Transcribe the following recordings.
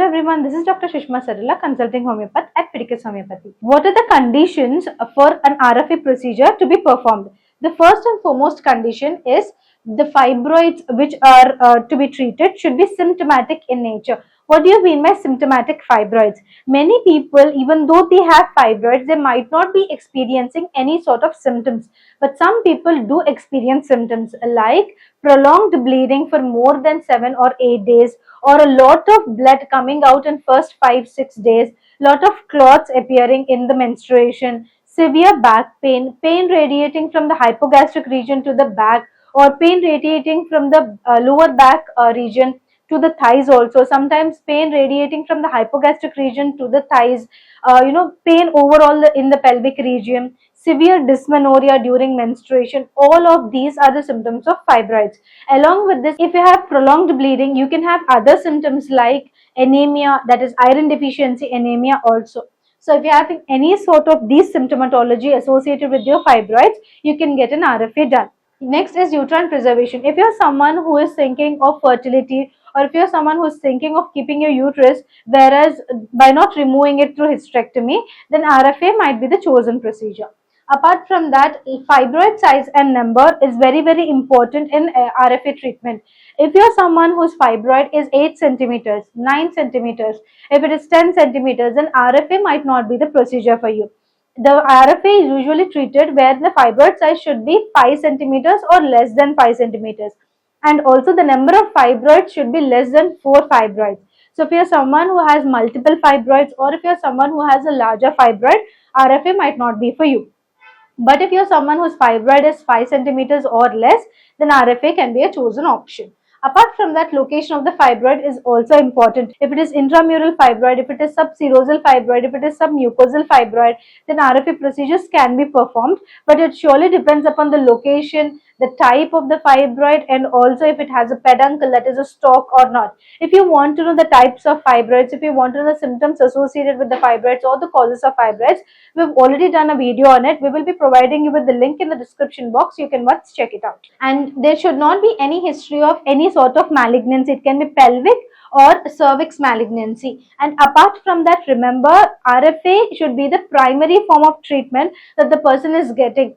Hello everyone, this is Dr. Sushma Sarala, consulting homeopath at Fidicus Homeopathy. What are the conditions for an RFA procedure to be performed? The first and foremost condition is the fibroids which are to be treated should be symptomatic in nature. What do you mean by symptomatic fibroids? Many people, even though they have fibroids, they might not be experiencing any sort of symptoms. But some people do experience symptoms like prolonged bleeding for more than 7 or 8 days, or a lot of blood coming out in first 5-6 days, lot of clots appearing in the menstruation, severe back pain, pain radiating from the hypogastric region to the back, or pain radiating from the lower back region to the thighs also, sometimes pain radiating from the hypogastric region to the thighs, pain overall in the pelvic region, severe dysmenorrhea during menstruation. All of these are the symptoms of fibroids. Along with this, if you have prolonged bleeding, you can have other symptoms like anemia, that is iron deficiency anemia also. So if you're having any sort of these symptomatology associated with your fibroids, you can get an RFA done. Next is uterine preservation. If you're someone who is thinking of fertility, or if you're someone who's thinking of keeping your uterus, whereas by not removing it through hysterectomy, then RFA might be the chosen procedure. Apart from that, fibroid size and number is very important in RFA treatment. If you're someone whose fibroid is 8 centimeters, 9 centimeters, if it is 10 centimeters, then RFA might not be the procedure for you. The RFA is usually treated where the fibroid size should be 5 centimeters or less than 5 centimeters. And also the number of fibroids should be less than 4 fibroids. So if you're someone who has multiple fibroids, or if you're someone who has a larger fibroid, RFA might not be for you. But if you're someone whose fibroid is 5 centimeters or less, then RFA can be a chosen option. Apart from that, location of the fibroid is also important. If it is intramural fibroid, if it is subserosal fibroid, if it is submucosal fibroid, then RFA procedures can be performed. But it surely depends upon the location, the type of the fibroid, and also if it has a peduncle, that is a stalk or not. If you want to know the types of fibroids, if you want to know the symptoms associated with the fibroids or the causes of fibroids, we've already done a video on it. We will be providing you with the link in the description box. You can once check it out. And there should not be any history of any sort of malignancy. It can be pelvic or cervix malignancy. And apart from that, remember, RFA should be the primary form of treatment that the person is getting.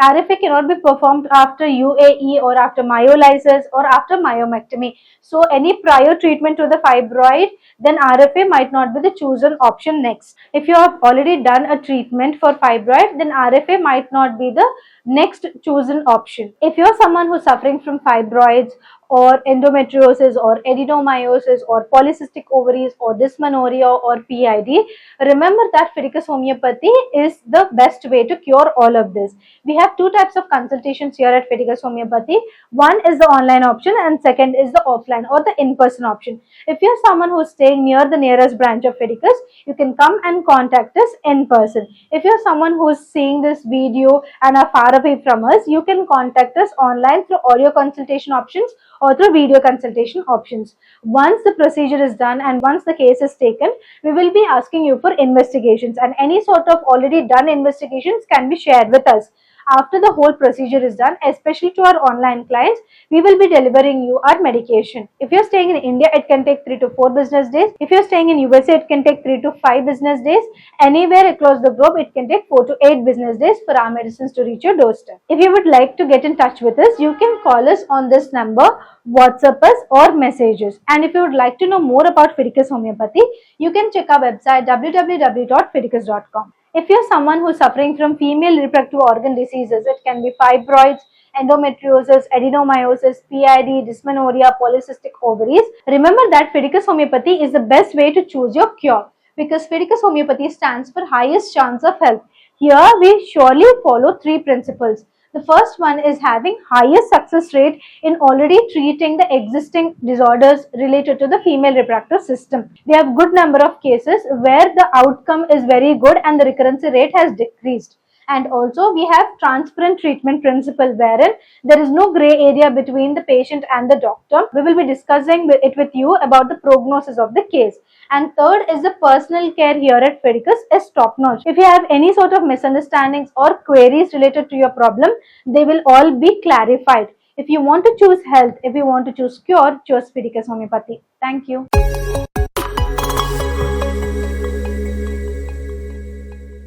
RFA cannot be performed after UAE or after myolysis or after myomectomy. So any prior treatment to the fibroid, then RFA might not be the chosen option next. If you have already done a treatment for fibroid, then RFA might not be the next chosen option. If you're someone who's suffering from fibroids or endometriosis or adenomyosis or polycystic ovaries or dysmenorrhea or PID, remember that Fidicus Homeopathy is the best way to cure all of this. We have two types of consultations here at Fidicus Homeopathy. One is the online option and second is the offline or the in-person option. If you're someone who's staying near the nearest branch of Fidicus, you can come and contact us in person. If you're someone who's seeing this video and are far away from us, you can contact us online through audio consultation options or through video consultation options. Once the procedure is done and once the case is taken, we will be asking you for investigations, and any sort of already done investigations can be shared with us. After the whole procedure is done, especially to our online clients, we will be delivering you our medication. If you're staying in India, it can take 3 to 4 business days. If you're staying in USA, it can take 3 to 5 business days. Anywhere across the globe, it can take 4 to 8 business days for our medicines to reach your doorstep. If you would like to get in touch with us, you can call us on this number, WhatsApp us or messages. And if you would like to know more about Fidicus Homeopathy, you can check our website www.fidicus.com. If you're someone who's suffering from female reproductive organ diseases, it can be fibroids, endometriosis, adenomyosis, PID, dysmenorrhea, polycystic ovaries, remember that Fidicus Homeopathy is the best way to choose your cure, because Fidicus Homeopathy stands for highest chance of health. Here we surely follow 3 principles. The first one is having highest success rate in already treating the existing disorders related to the female reproductive system. We have good number of cases where the outcome is very good and the recurrence rate has decreased. And also we have transparent treatment principle wherein there is no gray area between the patient and the doctor. We will be discussing it with you about the prognosis of the case. And third is the personal care here at Fidicus is top notch. If you have any sort of misunderstandings or queries related to your problem, they will all be clarified. If you want to choose health, if you want to choose cure, choose Fidicus Homeopathy. Thank you.